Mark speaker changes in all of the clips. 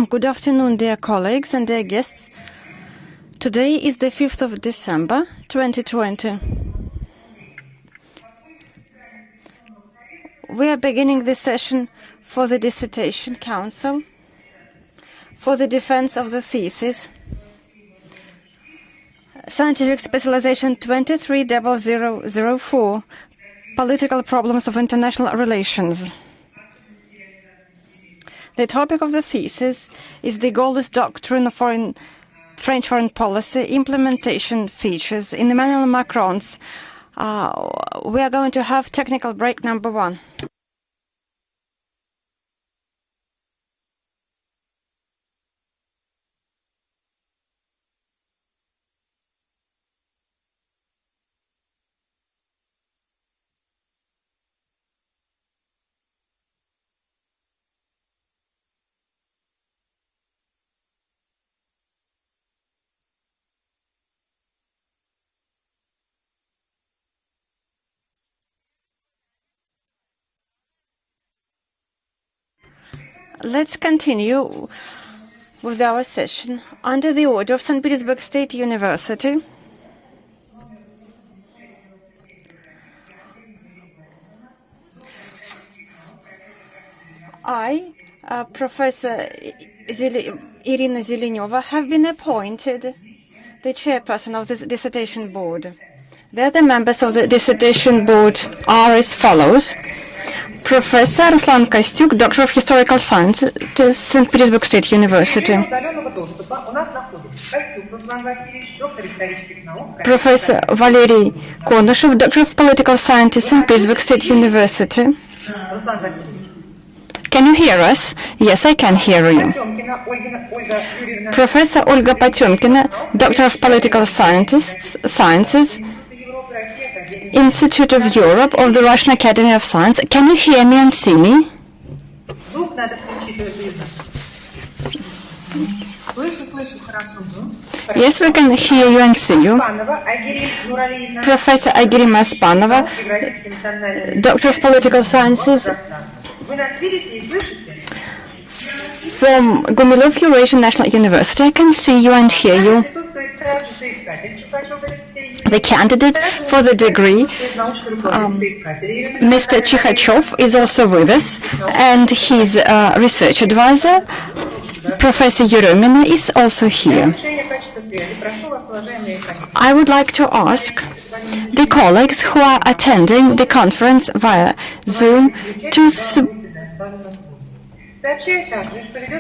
Speaker 1: Good afternoon, dear colleagues and dear guests. Today is the 5th of December, 2020. We are beginning the session for the Dissertation Council for the defense of the thesis Scientific Specialization 230004, Political Problems of International Relations. The topic of the thesis is the gaullist doctrine of French foreign policy implementation features in Emmanuel Macron's. We are going to have technical break number 1. Let's continue with our session under the order of St. Petersburg State University. I, Professor Irina Zelenova, have been appointed the chairperson of the dissertation board. The other members of the dissertation board are as follows. Professor Ruslan Kostyuk, Doctor of Historical Science at St. Petersburg State University. Professor Valery Konashov, Doctor of Political Science at St. Petersburg State University. Can you hear us? Yes, I can hear you. Professor Olga Potemkina, Doctor of Political Sciences, Institute of Europe of the Russian Academy of Science. Can you hear me and see me? Yes, we can hear you and see you. Professor Agirima Spanova, Doctor of Political Sciences from Gumilov Eurasian National University. I can see you and hear you. The candidate for the degree, Mr. Chikhachev, is also with us, and his research advisor, Professor Yourievich, is also here. I would like to ask the colleagues who are attending the conference via Zoom to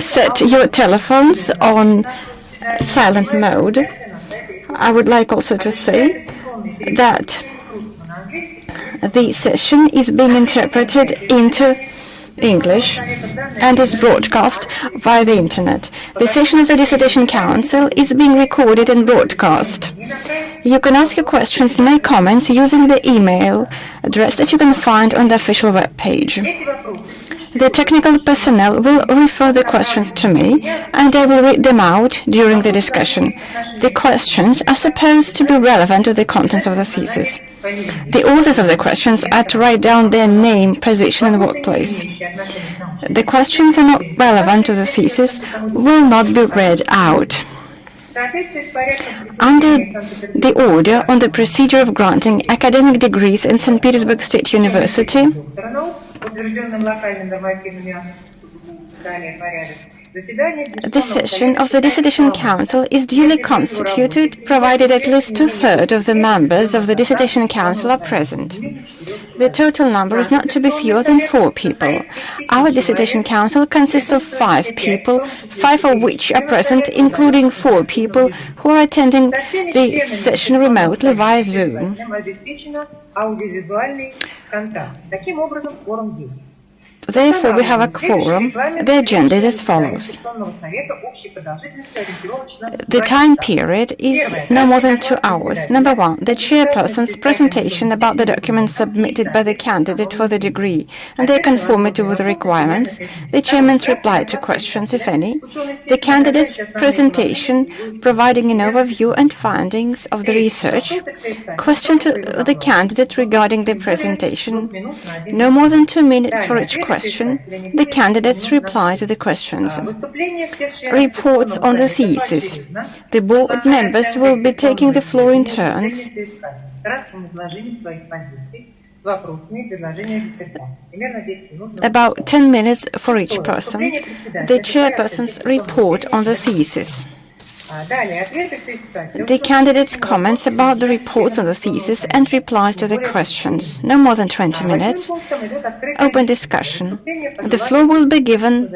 Speaker 1: set your telephones on silent mode. I would like also to say that the session is being interpreted into English and is broadcast via the internet. The session of the Dissertation Council is being recorded and broadcast. You can ask your questions and make comments using the email address that you can find on the official web page. The technical personnel will refer the questions to me, and I will read them out during the discussion. The questions are supposed to be relevant to the contents of the thesis. The authors of the questions are to write down their name, position, and workplace. The questions are not relevant to the thesis, will not be read out. Under the order on the procedure of granting academic degrees in St. Petersburg State University, the session of the Dissertation Council is duly constituted, provided at least 2/3 of the members of the Dissertation Council are present. The total number is not to be fewer than 4 people. Our Dissertation Council consists of 5 people, 5 of which are present, including 4 people who are attending the session remotely via Zoom. Therefore, we have a quorum. The agenda is as follows. The time period is no more than 2 hours. Number 1, the chairperson's presentation about the documents submitted by the candidate for the degree and their conformity with the requirements, the chairman's reply to questions, if any, the candidate's presentation providing an overview and findings of the research, question to the candidate regarding the presentation, no more than 2 minutes for each question, question, the candidates reply to the questions. Reports on the thesis. The board members will be taking the floor in turns. About 10 minutes for each person. The chairpersons report on the thesis. The candidates comments about the reports on the thesis and replies to the questions. No more than 20 minutes. Open discussion. The floor will be given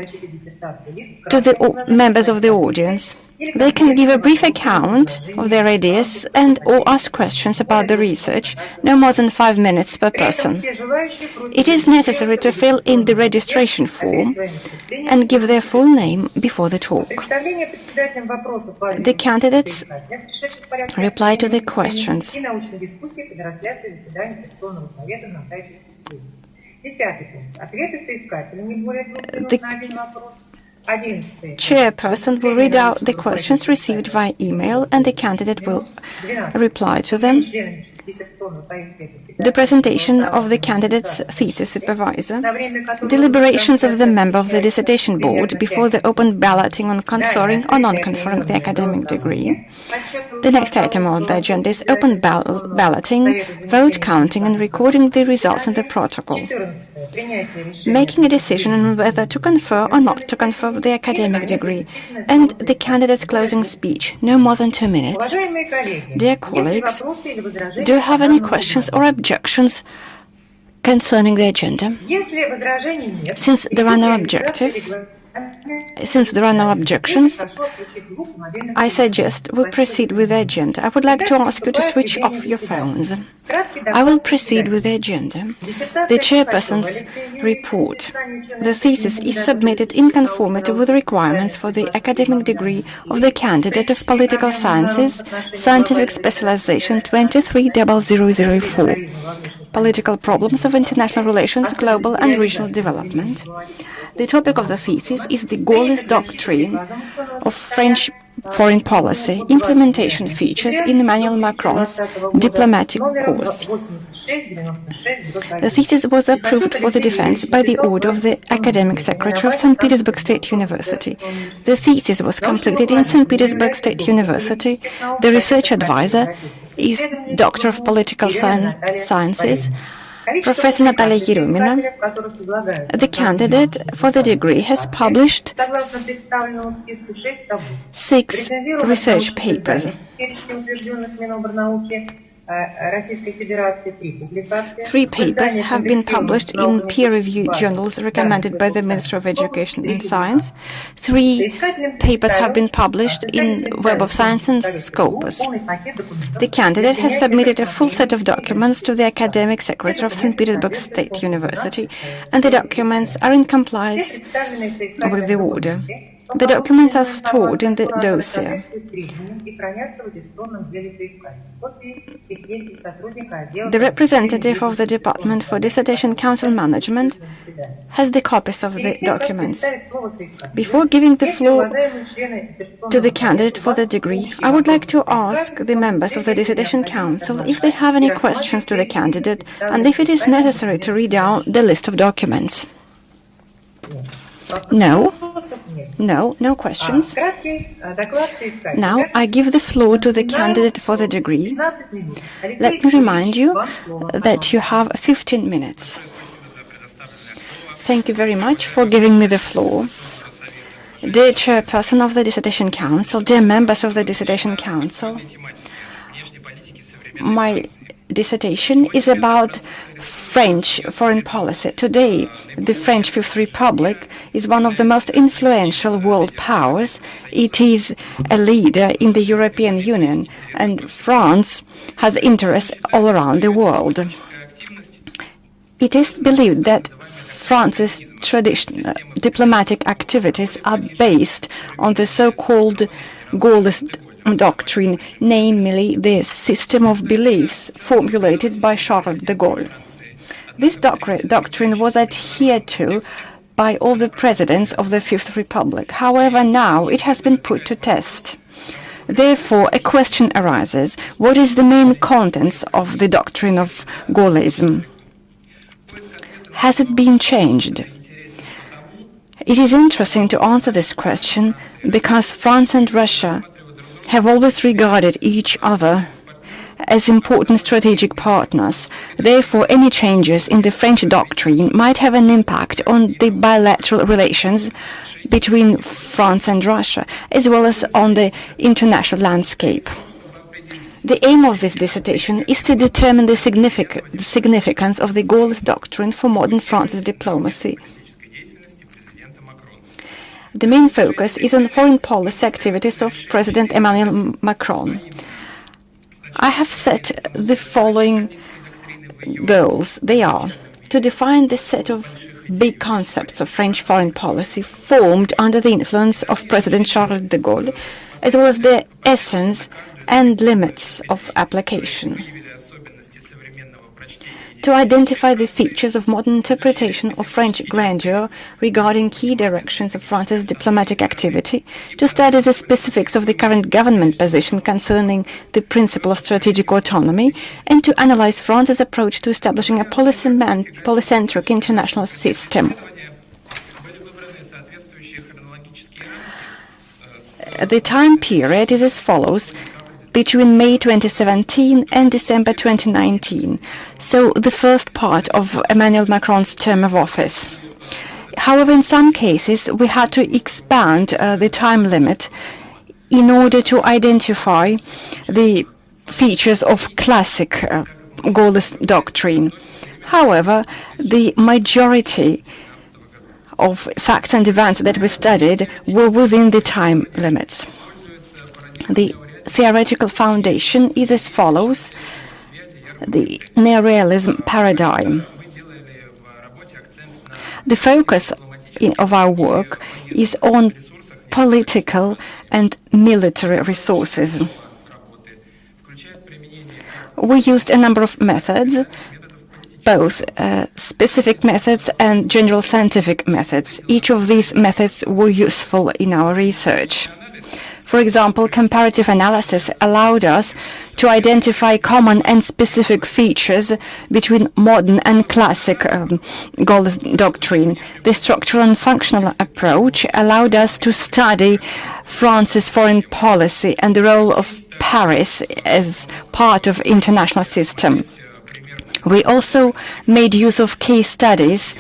Speaker 1: to the members of the audience. They can give a brief account of their ideas and or ask questions about the research, no more than 5 minutes per person. It is necessary to fill in the registration form and give their full name before the talk. The candidates reply to the questions. The chairperson will read out the questions received via email and the candidate will reply to them. The presentation of the candidate's thesis supervisor. Deliberations of the member of the dissertation board before the open balloting on conferring or non-conferring the academic degree. The next item on the agenda is open balloting, vote counting and recording the results in the protocol. Making a decision on whether to confer or not to confer the academic degree, and the candidate's closing speech, no more than 2 minutes. Dear colleagues, do you have any questions or objections concerning the agenda? Since there are no objections, I suggest we proceed with the agenda. I would like to ask you to switch off your phones. I will proceed with the agenda. The chairperson's report. The thesis is submitted in conformity with the requirements for the academic degree of the candidate of political sciences, scientific specialization 230004. Political problems of international relations, global and regional development. The topic of the thesis is the gaullist doctrine of French foreign policy, implementation features in Emmanuel Macron's diplomatic course. The thesis was approved for the defense by the order of the academic secretary of St. Petersburg State University. The thesis was completed in St. Petersburg State University. The research advisor is Doctor of Political Sciences, Professor Natalia Yourievich. The candidate for the degree has published 6 research papers. 3 papers have been published in peer-reviewed journals recommended by the Ministry of Education and Science. 3 papers have been published in Web of Science and Scopus. The candidate has submitted a full set of documents to the academic secretary of St. Petersburg State University, and the documents are in compliance with the order. The documents are stored in the dossier. The representative of the Department for Dissertation Council Management has the copies of the documents. Before giving the floor to the candidate for the degree, I would like to ask the members of the Dissertation Council if they have any questions to the candidate and if it is necessary to read out the list of documents. No? No questions? Now I give the floor to the candidate for the degree. Let me remind you that you have 15 minutes. Thank you very much for giving me the floor. Dear Chairperson of the Dissertation Council, dear members of the Dissertation Council, my dissertation is about French foreign policy. Today, the French Fifth Republic is one of the most influential world powers. It is a leader in the European Union, and France has interests all around the world. It is believed that France's traditional diplomatic activities are based on the so-called gaullist doctrine, namely the system of beliefs formulated by Charles de Gaulle. This doctrine was adhered to by all the presidents of the Fifth Republic. However, now it has been put to test. Therefore, a question arises: what is the main contents of the doctrine of Gaullism? Has it been changed? It is interesting to answer this question because France and Russia have always regarded each other as important strategic partners. Therefore, any changes in the French doctrine might have an impact on the bilateral relations between France and Russia, as well as on the international landscape. The aim of this dissertation is to determine the significance of the gaullist doctrine for modern France's diplomacy. The main focus is on foreign policy activities of President Emmanuel Macron. I have set the following goals. They are to define the set of big concepts of French foreign policy formed under the influence of President Charles de Gaulle, as well as their essence and limits of application. To identify the features of modern interpretation of French grandeur regarding key directions of France's diplomatic activity, to study the specifics of the current government position concerning the principle of strategic autonomy, and to analyze France's approach to establishing a polycentric international system. The time period is as follows: between May 2017 and December 2019, so the first part of Emmanuel Macron's term of office. However, in some cases, we had to expand the time limit in order to identify the features of classic gaullist doctrine. However, the majority of facts and events that we studied were within the time limits. The theoretical foundation is as follows: the Realism paradigm. The focus of our work is on political and military resources. We used a number of methods, both specific methods and general scientific methods. Each of these methods were useful in our research. For example, comparative analysis allowed us to identify common and specific features between modern and classic gaullist doctrine. The structural and functional approach allowed us to study France's foreign policy and the role of Paris as part of international system. We also made use of case studies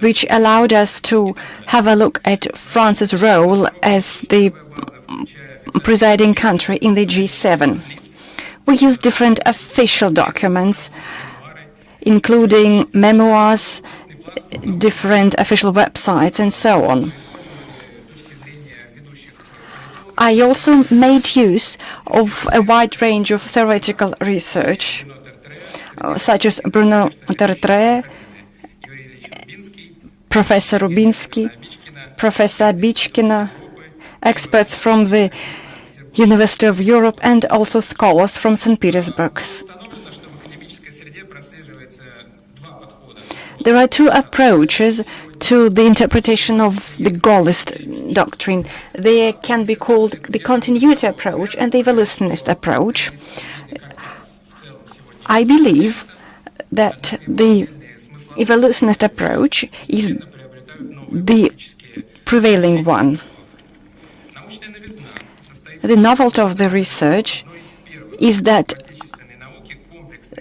Speaker 1: which allowed us to have a look at France's role as the presiding country in the G7. We used different official documents, including memoirs, different official websites, and so on. I also made use of a wide range of theoretical research, such as Bruno Tertre, Professor Rubinsky, Professor Bichkina, experts from the University of Europe, and also scholars from St. Petersburg. There are two approaches to the interpretation of the gaullist doctrine. They can be called the continuity approach and the evolutionist approach. I believe that the evolutionist approach is the prevailing one. The novelty of the research is that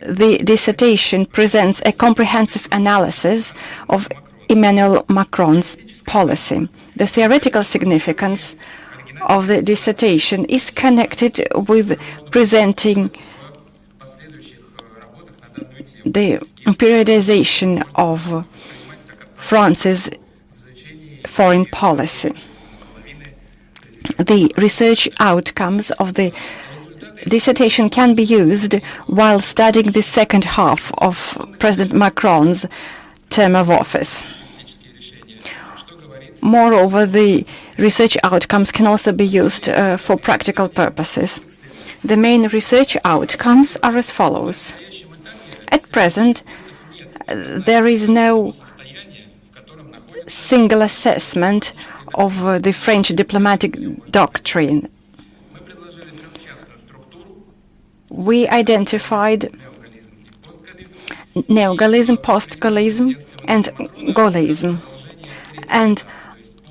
Speaker 1: the dissertation presents a comprehensive analysis of Emmanuel Macron's policy. The theoretical significance of the dissertation is connected with presenting the periodization of France's foreign policy. The research outcomes of the dissertation can be used while studying the second half of President Macron's term of office. Moreover, the research outcomes can also be used for practical purposes. The main research outcomes are as follows. At present, there is no single assessment of the French diplomatic doctrine. We identified neo-gaullism, post-gaullism, and gaullism. And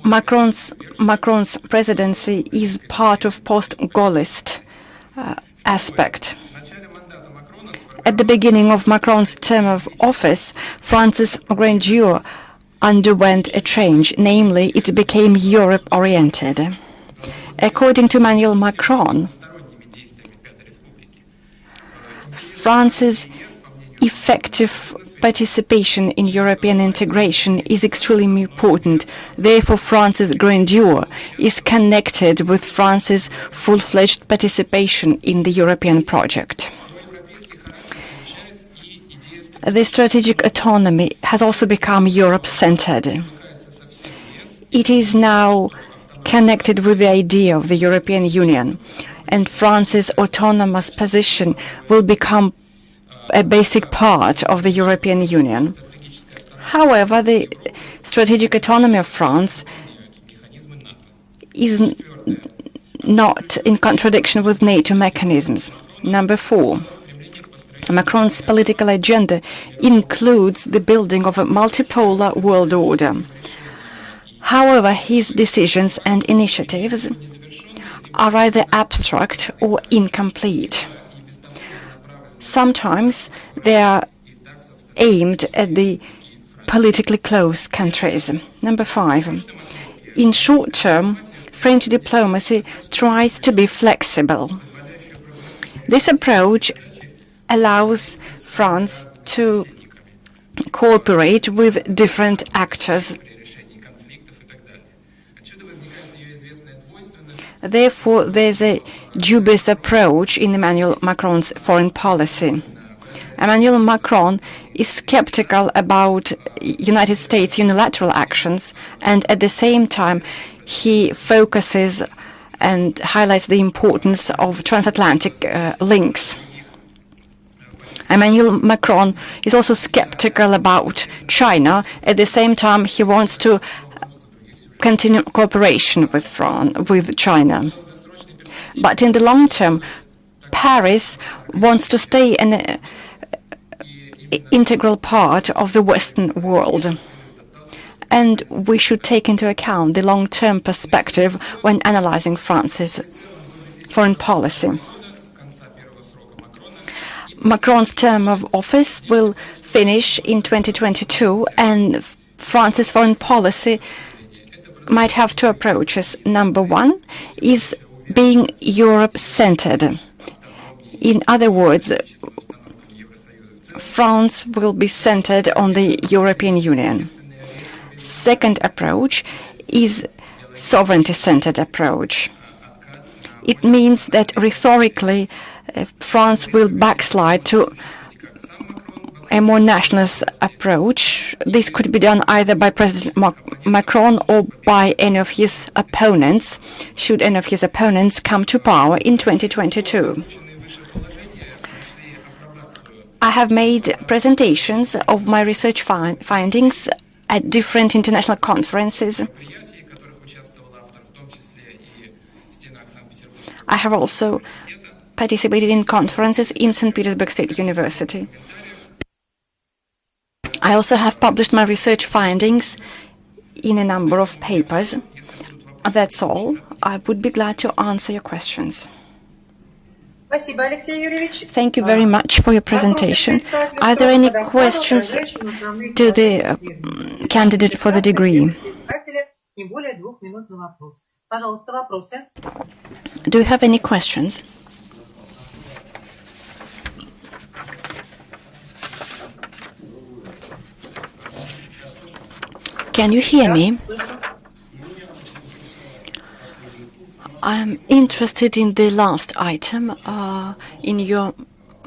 Speaker 1: Macron's presidency is part of post-gaullist aspect. At the beginning of Macron's term of office, France's grandeur underwent a change, namely, it became Europe-oriented. According to Emmanuel Macron, France's effective participation in European integration is extremely important. Therefore, France's grandeur is connected with France's full-fledged participation in the European project. The strategic autonomy has also become Europe-centered. It is now connected with the idea of the European Union, and France's autonomous position will become a basic part of the European Union. However, the strategic autonomy of France is not in contradiction with NATO mechanisms. Number 4. Macron's political agenda includes the building of a multipolar world order. However, his decisions and initiatives are either abstract or incomplete. Sometimes they are aimed at the politically close countries. Number 5. In short term, French diplomacy tries to be flexible. This approach allows France to cooperate with different actors. Therefore, there's a dubious approach in Emmanuel Macron's foreign policy. Emmanuel Macron is skeptical about United States unilateral actions, and at the same time, he focuses and highlights the importance of transatlantic links. Emmanuel Macron is also skeptical about China. At the same time, he wants to continue cooperation with China. But in the long term, Paris wants to stay an integral part of the Western world. And we should take into account the long-term perspective when analyzing France's foreign policy. Macron's term of office will finish in 2022, and France's foreign policy might have two approaches. Number 1 is being Europe-centered. In other words, France will be centered on the European Union. Second approach is sovereignty-centered approach. It means that rhetorically, France will backslide to a more nationalist approach. This could be done either by President Macron or by any of his opponents, should any of his opponents come to power in 2022. I have made presentations of my research findings at different international conferences. I have also participated in conferences in St. Petersburg State University. I also have published my research findings in a number of papers. That's all. I would be glad to answer your questions. Thank you very much for your presentation. Are there any questions to the candidate for the degree? Do you have any questions? Can you hear me? I'm interested in the last item in your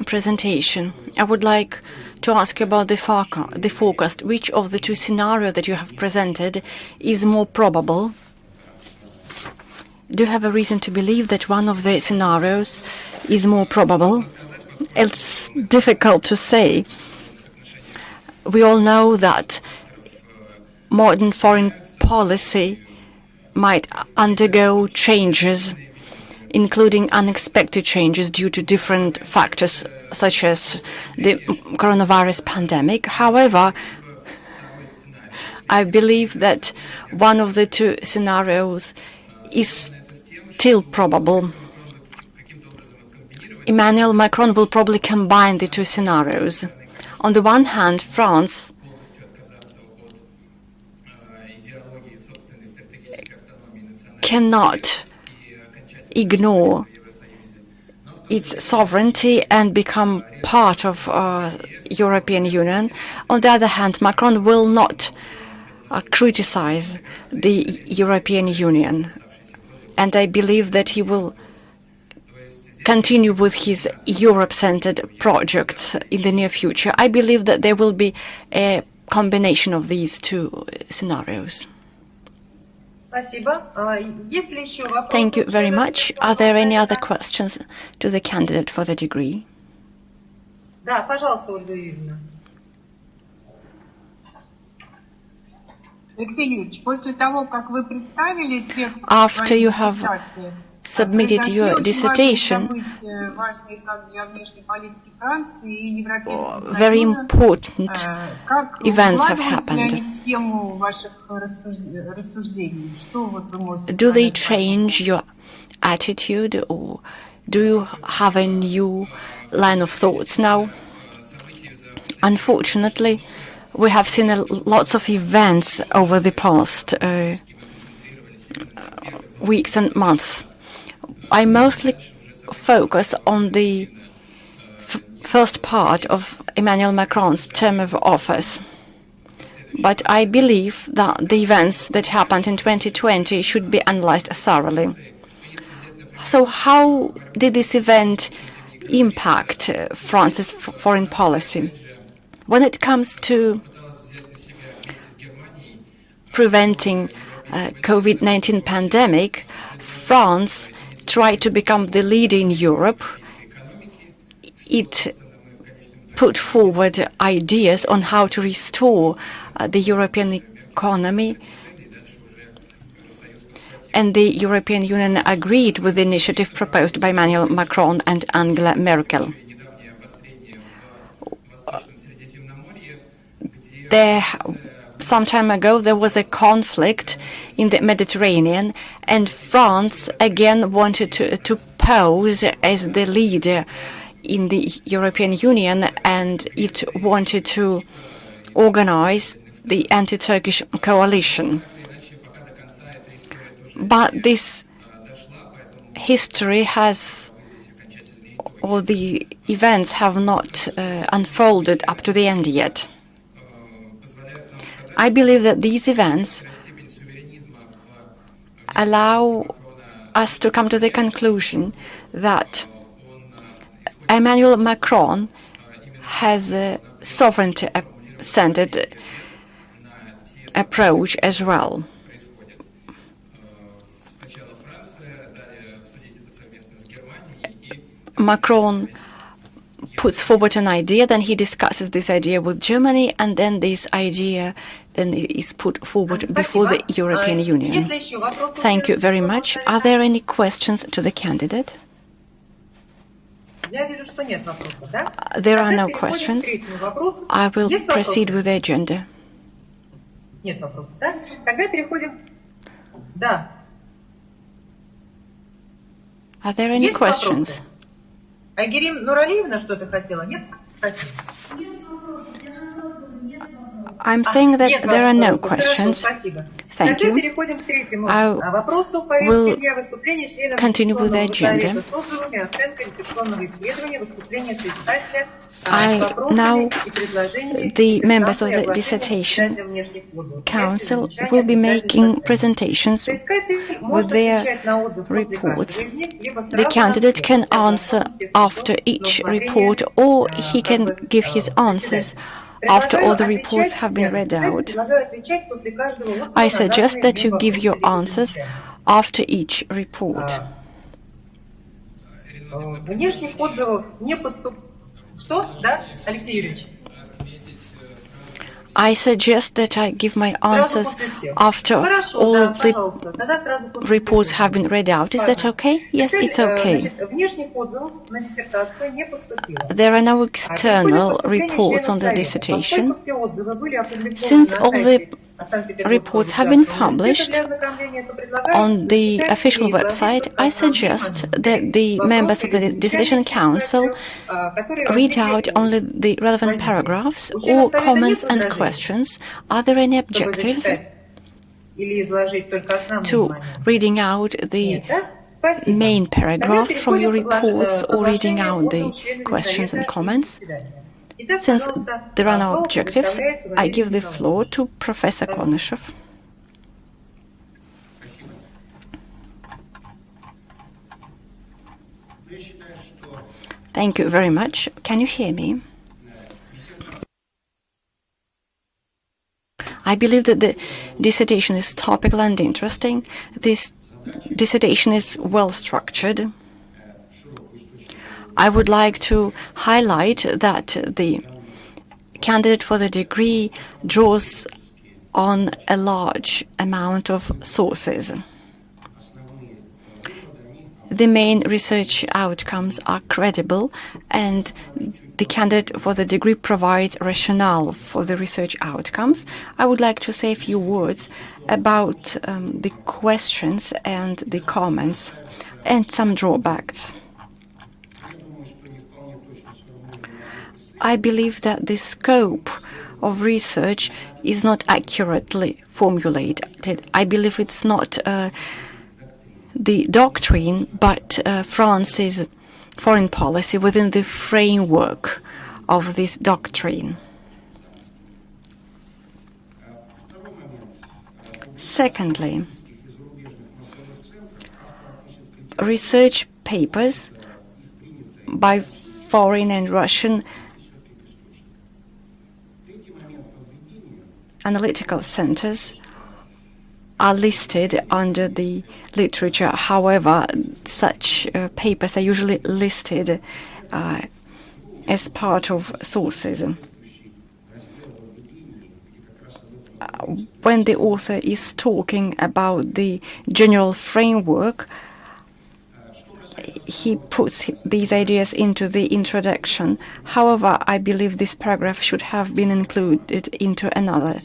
Speaker 1: presentation. I would like to ask you about the forecast. Which of the two scenarios that you have presented is more probable? Do you have a reason to believe that one of the scenarios is more probable? It's difficult to say. We all know that modern foreign policy might undergo changes, including unexpected changes due to different factors, such as the coronavirus pandemic. However, I believe that one of the two scenarios is still probable. Emmanuel Macron will probably combine the two scenarios. On the one hand, France cannot ignore its sovereignty and become part of European Union. On the other hand, Macron will not criticize the European Union, and I believe that he will continue with his Europe-centered projects in the near future. I believe that there will be a combination of these two scenarios. Thank you very much. Are there any other questions to the candidate for the degree? After you have submitted your dissertation, very important events have happened. Do they change your attitude, or do you have a new line of thoughts now? Unfortunately, we have seen lots of events over the past weeks and months. I mostly focus on the first part of Emmanuel Macron's term of office. But I believe that the events that happened in 2020 should be analyzed thoroughly. So how did this event impact France's foreign policy? When it comes to preventing COVID-19 pandemic, France tried to become the leader in Europe. It put forward ideas on how to restore the European economy, and the European Union agreed with the initiative proposed by Emmanuel Macron and Angela Merkel. Some time ago, there was a conflict in the Mediterranean, and France again wanted to pose as the leader in the European Union, and it wanted to organize the anti-Turkish coalition. But this history has, or the events have not unfolded up to the end yet. I believe that these events allow us to come to the conclusion that Emmanuel Macron has a sovereignty-centered approach as well. Macron puts forward an idea, then he discusses this idea with Germany, and then this idea then is put forward before the European Union. Thank you very much. Are there any questions to the candidate? There are no questions. I will proceed with the agenda. Are there any questions? I'm saying that there are no questions. Thank you. I will continue with the agenda. Now, the members of the Dissertation Council will be making presentations with their reports. The candidate can answer after each report, or he can give his answers after all the reports have been read out. I suggest that you give your answers after each report. I suggest that I give my answers after all the reports have been read out. Is that okay? Yes, it's okay. There are no external reports on the dissertation. Since all the reports have been published on the official website, I suggest that the members of the Dissertation Council read out only the relevant paragraphs or comments and questions. Are there any objectives to reading out the main paragraphs from your reports or reading out the questions and comments? Since there are no objectives, I give the floor to Professor Konyshev. Thank you very much. Can you hear me? I believe that the dissertation is topical and interesting. This dissertation is well structured. I would like to highlight that the candidate for the degree draws on a large amount of sources. The main research outcomes are credible, and the candidate for the degree provides rationale for the research outcomes. I would like to say a few words about the questions and the comments and some drawbacks. I believe that the scope of research is not accurately formulated. I believe it's not the doctrine, but France's foreign policy within the framework of this doctrine. Secondly, research papers by foreign and Russian analytical centers are listed under the literature. However, such papers are usually listed as part of sources. When the author is talking about the general framework, he puts these ideas into the introduction. However, I believe this paragraph should have been included into another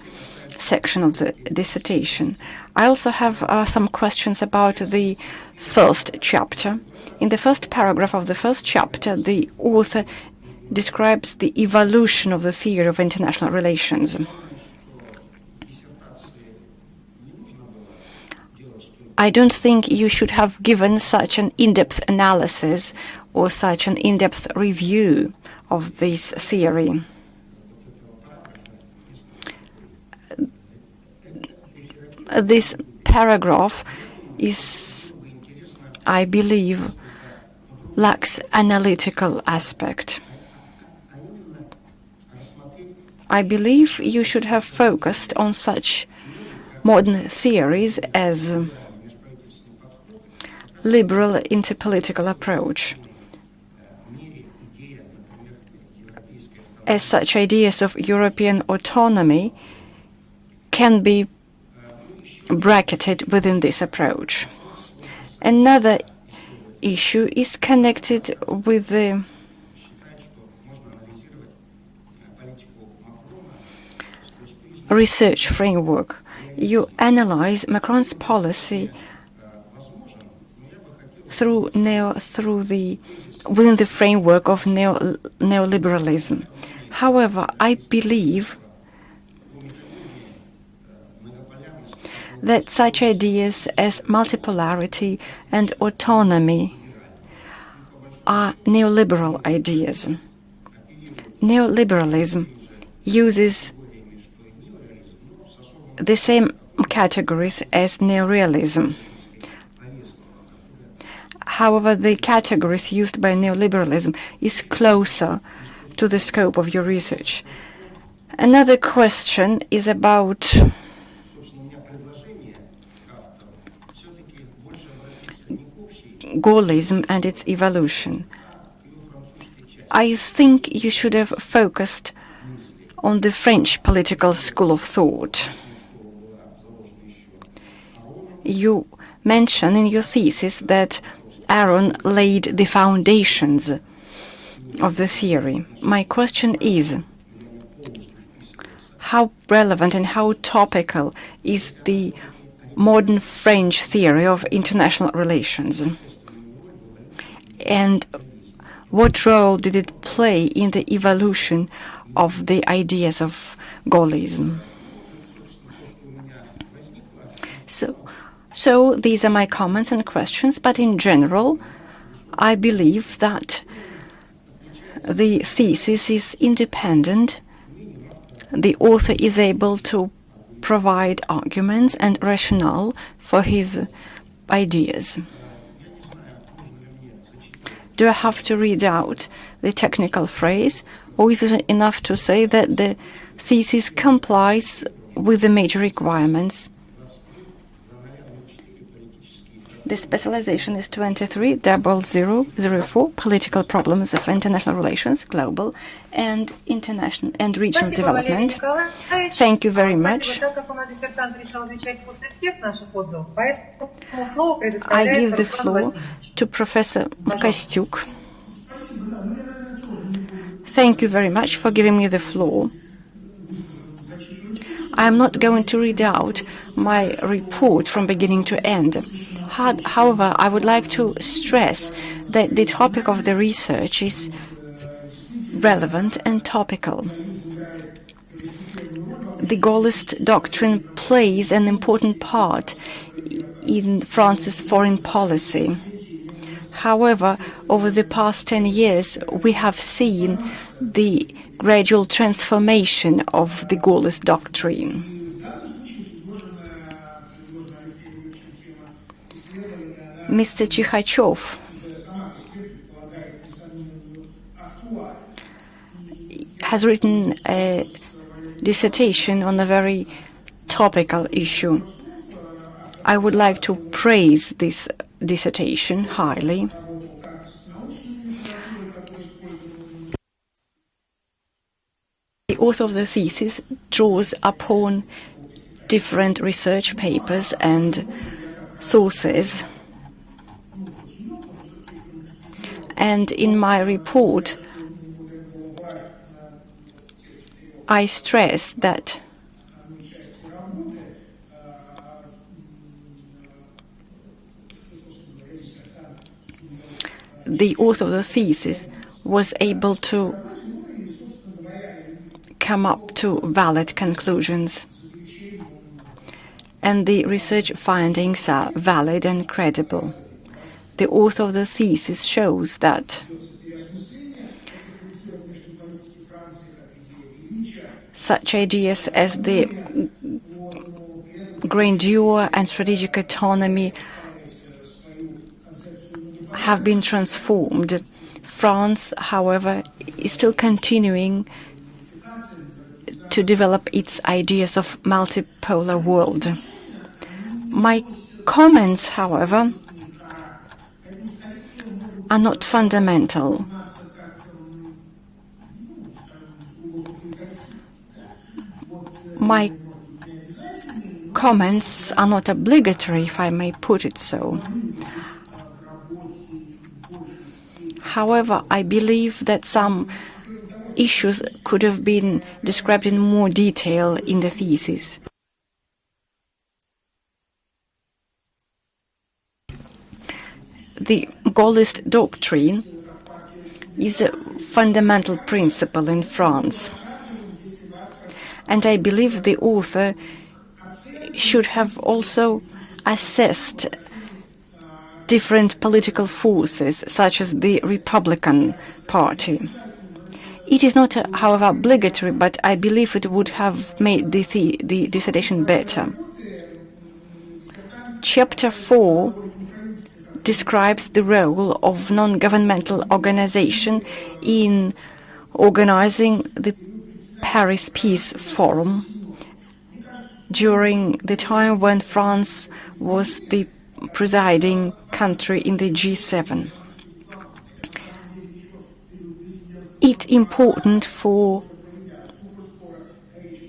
Speaker 1: section of the dissertation. I also have some questions about the first chapter. In the first paragraph of the first chapter, the author describes the evolution of the theory of international relations. I don't think you should have given such an in-depth analysis or such an in-depth review of this theory. This paragraph is, I believe, lacks analytical aspect. I believe you should have focused on such modern theories as liberal interpolitical approach, as such ideas of European autonomy can be bracketed within this approach. Another issue is connected with the research framework. You analyze Macron's policy within the framework of neoliberalism. However, I believe that such ideas as multipolarity and autonomy are neoliberal ideas. Neoliberalism uses the same categories as neorealism. However, the categories used by neoliberalism is closer to the scope of your research. Another question is about gaullism and its evolution. I think you should have focused on the French political school of thought. You mention in your thesis that Aaron laid the foundations of the theory. My question is, how relevant and how topical is the modern French theory of international relations, and what role did it play in the evolution of the ideas of gaullism. So these are my comments and questions, but in general, I believe that the thesis is independent. The author is able to provide arguments and rationale for his ideas. Do I have to read out the technical phrase, or is it enough to say that the thesis complies with the major requirements? The specialization is 230004, Political Problems of International Relations, Global and International and Regional Development. Thank you very much. I give the floor to Professor Kostyuk. Thank you very much for giving me the floor. I am not going to read out my report from beginning to end. However, I would like to stress that the topic of the research is relevant and topical. The gaullist doctrine plays an important part in France's foreign policy. However, over the past 10 years, we have seen the gradual transformation of the gaullist doctrine. Mr. Chikhachev has written a dissertation on a very topical issue. I would like to praise this dissertation highly. The author of the thesis draws upon different research papers and sources. And in my report, I stress that the author of the thesis was able to come up to valid conclusions, and the research findings are valid and credible. The author of the thesis shows that such ideas as the grandeur and strategic autonomy have been transformed. France, however, is still continuing to develop its ideas of multipolar world. My comments, however, are not fundamental. My comments are not obligatory, if I may put it so. However, I believe that some issues could have been described in more detail in the thesis. The gaullist doctrine is a fundamental principle in France, and I believe the author should have also assessed different political forces, such as the Republican Party. It is not, however, obligatory, but I believe it would have made the dissertation better. Chapter 4 describes the role of non-governmental organization in organizing the Paris Peace Forum during the time when France was the presiding country in the G7. It's important for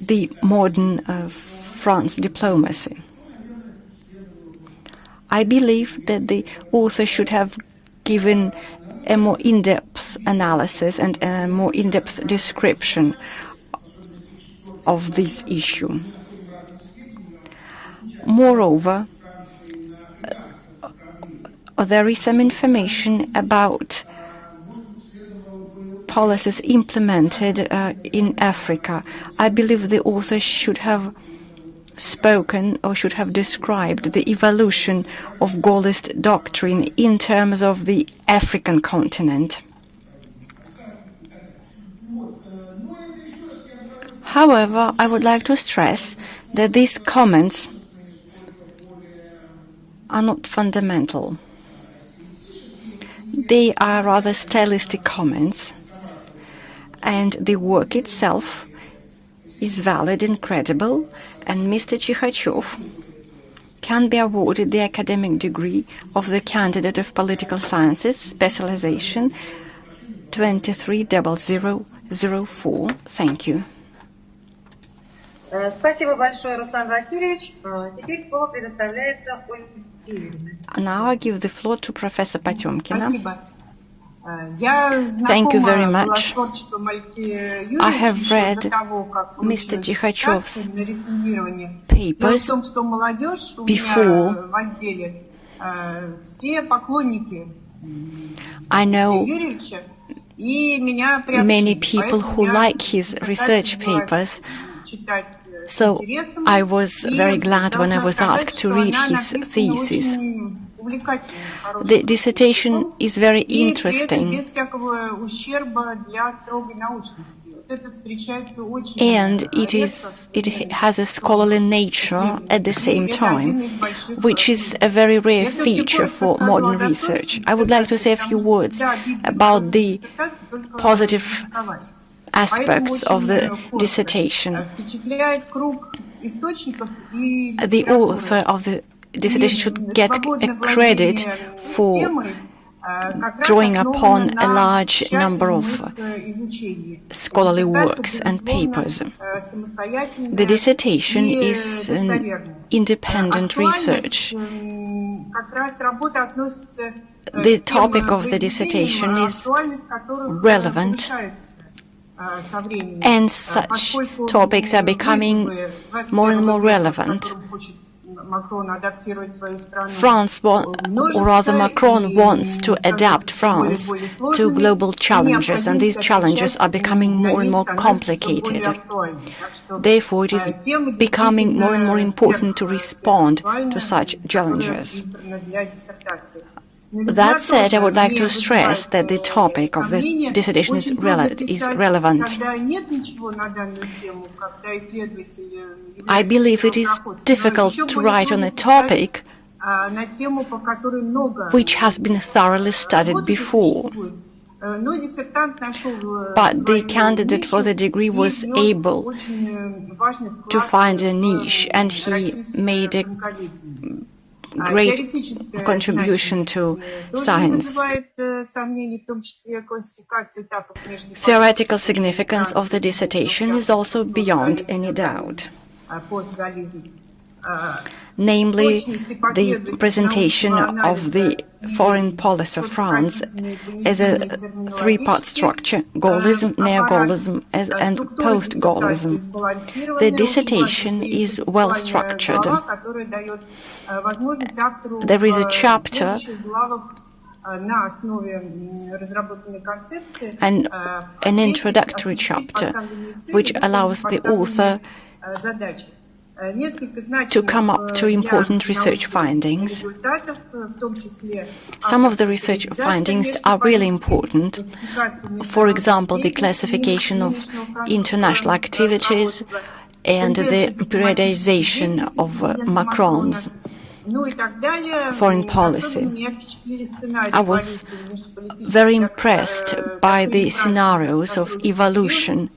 Speaker 1: the modern France diplomacy. I believe that the author should have given a more in-depth analysis and a more in-depth description of this issue. Moreover, there is some information about policies implemented in Africa. I believe the author should have spoken or should have described the evolution of gaullist doctrine in terms of the African continent. However, I would like to stress that these comments are not fundamental. They are rather stylistic comments, and the work itself is valid and credible, and Mr. Chikhachev can be awarded the academic degree of the candidate of political sciences, specialization 230004. Thank you.
Speaker 2: Спасибо большое, Руслан Васильевич. Теперь слово предоставляется Ольге Юрьевне.
Speaker 1: Now I give the floor to Professor Potemkina.
Speaker 2: Спасибо.
Speaker 1: Thank you very much. I have read Mr. Chikhachev's papers before. I know many people who like his research papers, so I was very glad when I was asked to read his thesis. The dissertation is very interesting, and it has a scholarly nature at the same time, which is a very rare feature for modern research. I would like to say a few words about the positive aspects of the dissertation. The author of the dissertation should get a credit for drawing upon a large number of scholarly works and papers. The dissertation is an independent research. The topic of the dissertation is relevant, and such topics are becoming more and more relevant. France, or rather Macron, wants to adapt France to global challenges, and these challenges are becoming more and more complicated. Therefore, it is becoming more and more important to respond to such challenges. That said, I would like to stress that the topic of the dissertation is relevant. I believe it is difficult to write on a topic which has been thoroughly studied before. But the candidate for the degree was able to find a niche, and he made a great contribution to science. Theoretical significance of the dissertation is also beyond any doubt. Namely, the presentation of the foreign policy of France as a three-part structure: Gaullism, Neo-Gaullism, and post-Gaullism. The dissertation is well structured. There is a chapter and an introductory chapter which allows the author to come up to important research findings. Some of the research findings are really important. For example, the classification of international activities and the periodization of Macron's foreign policy. I was very impressed by the scenarios of evolution.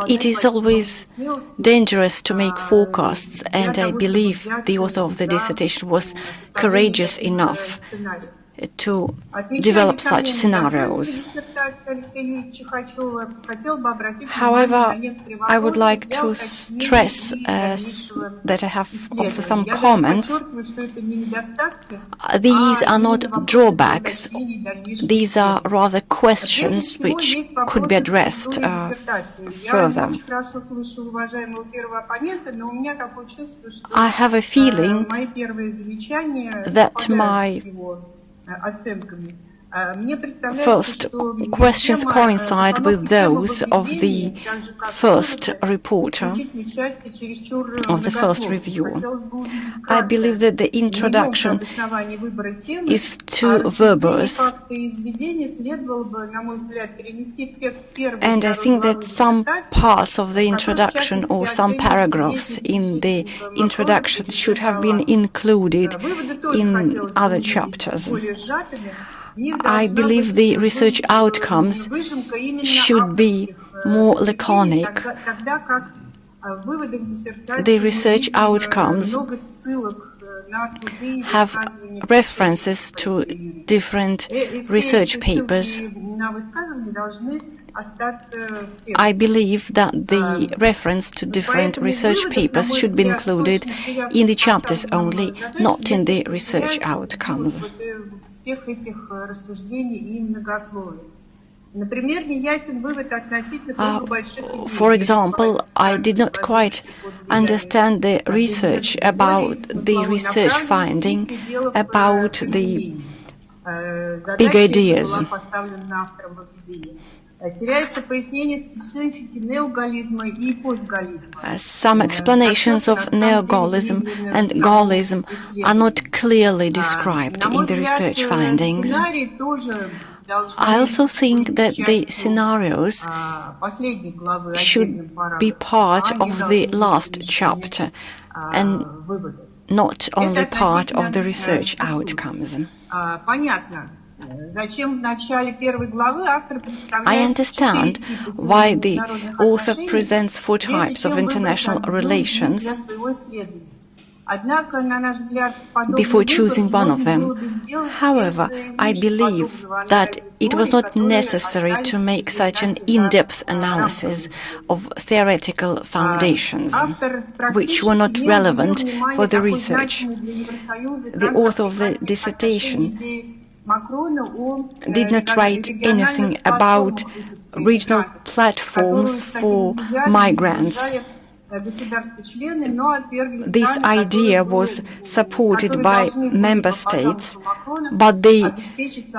Speaker 1: It is always dangerous to make forecasts, and I believe the author of the dissertation was courageous enough to develop such scenarios. However, I would like to stress that I have also some comments. These are not drawbacks. These are rather questions which could be addressed further. I have a feeling that my first questions coincide with those of the first reporter, of the first review. I believe that the introduction is too verbose, and I think that some parts of the introduction or some paragraphs in the introduction should have been included in other chapters. I believe the research outcomes should be more laconic. The research outcomes have references to different research papers. I believe that the reference to different research papers should be included in the chapters only, not in the research outcomes. For example, I did not quite understand the research about the research finding about the big ideas. Some explanations of neo-gaullism and gaullism are not clearly described in the research findings. I also think that the scenarios should be part of the last chapter and not only part of the research outcomes. I understand why the author presents 4 types of international relations before choosing one of them. However, I believe that it was not necessary to make such an in-depth analysis of theoretical foundations, which were not relevant for the research. The author of the dissertation did not write anything about regional platforms for migrants. This idea was supported by member states, but they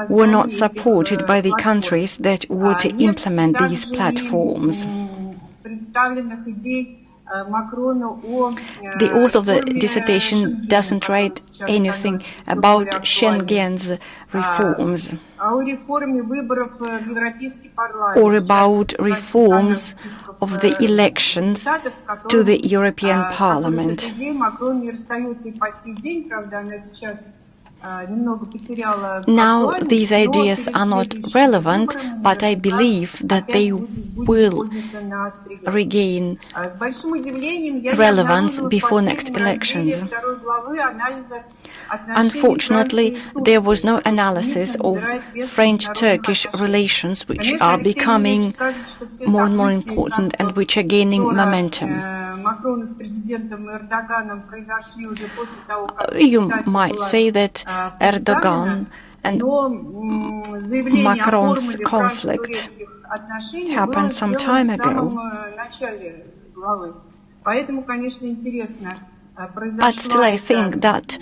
Speaker 1: were not supported by the countries that were to implement these platforms. The author of the dissertation doesn't write anything about Schengen's reforms or about reforms of the elections to the European Parliament. Now, these ideas are not relevant, but I believe that they will regain relevance before next elections. Unfortunately, there was no analysis of French-Turkish relations, which are becoming more and more important and which are gaining momentum. You might say that Erdogan and Macron's conflict happened some time ago. But still I think that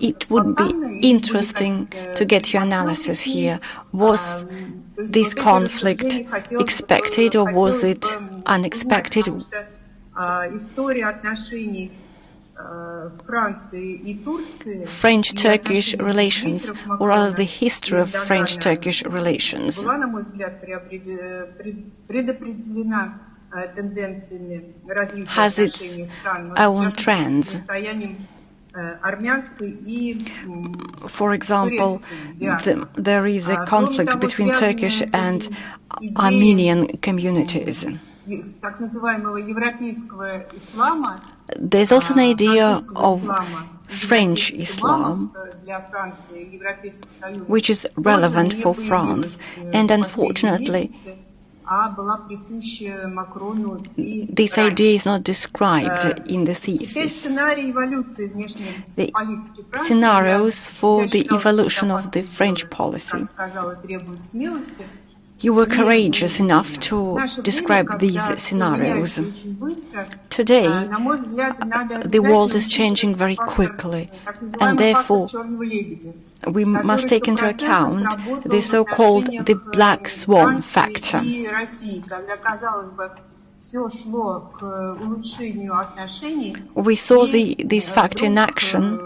Speaker 1: it would be interesting to get your analysis here. Was this conflict expected or was it unexpected? French-Turkish relations, or rather the history of French-Turkish relations, has its own trends. For example, there is a conflict between Turkish and Armenian communities. There's also an idea of French Islam, which is relevant for France, and unfortunately this idea is not described in the thesis. The scenarios for the evolution of the French policy. You were courageous enough to describe these scenarios. Today, the world is changing very quickly, and therefore we must take into account the so-called the black swan factor. We saw this factor in action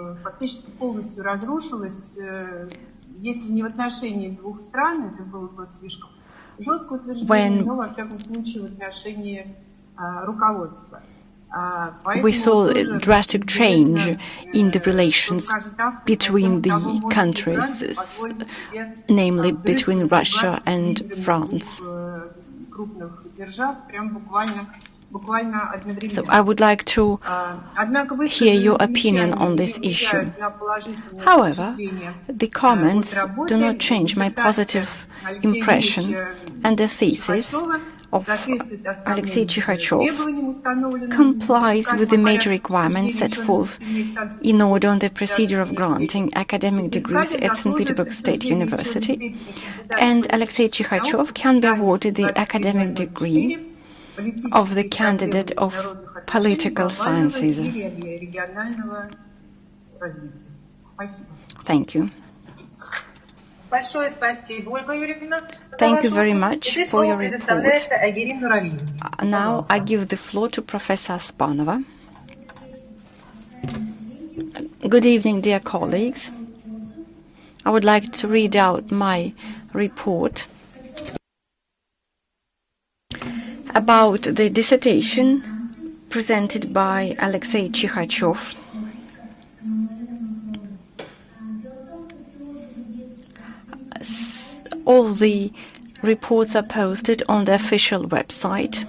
Speaker 1: when we saw a drastic change in the relations between the countries, namely between Russia and France. So I would like to hear your opinion on this issue. However, the comments do not change my positive impression, and the thesis of Aleksei Chikhachev complies with the major requirements set forth in order on the procedure of granting academic degrees at St. Petersburg State University, and Aleksei Chikhachev can be awarded the academic degree of the candidate of political sciences. Thank you. Thank you very much for your report. Now I give the floor to Professor Aspanova. Good evening, dear colleagues. I would like to read out my report about the dissertation presented by Aleksei Chikhachev. All the reports are posted on the official website.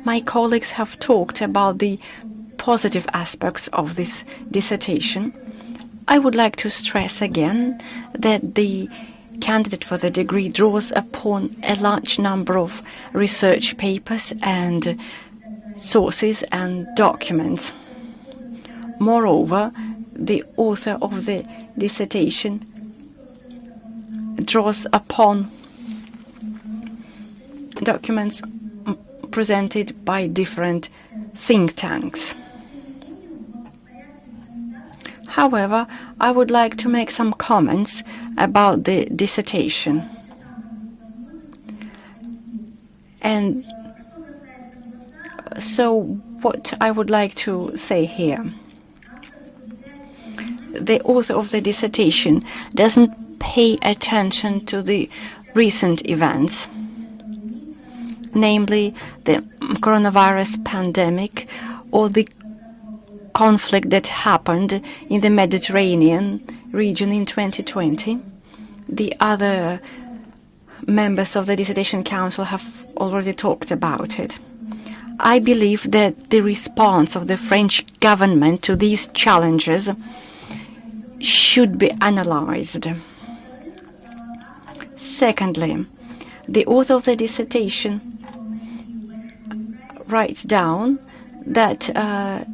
Speaker 1: My colleagues have talked about the positive aspects of this dissertation. I would like to stress again that the candidate for the degree draws upon a large number of research papers and sources and documents. Moreover, the author of the dissertation draws upon documents presented by different think tanks. However, I would like to make some comments about the dissertation. And so what I would like to say here. The author of the dissertation doesn't pay attention to the recent events, namely the coronavirus pandemic or the conflict that happened in the Mediterranean region in 2020. The other members of the Dissertation Council have already talked about it. I believe that the response of the French government to these challenges should be analyzed. Secondly, the author of the dissertation writes down that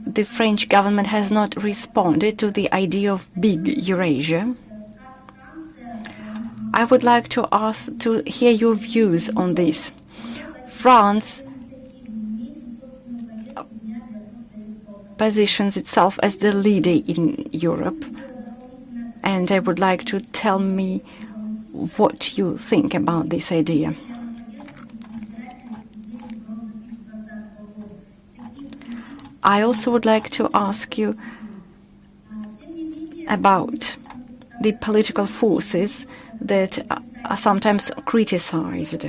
Speaker 1: the French government has not responded to the idea of big Eurasia. I would like to ask to hear your views on this. France positions itself as the leader in Europe, and I would like to tell me what you think about this idea. I also would like to ask you about the political forces that are sometimes criticized.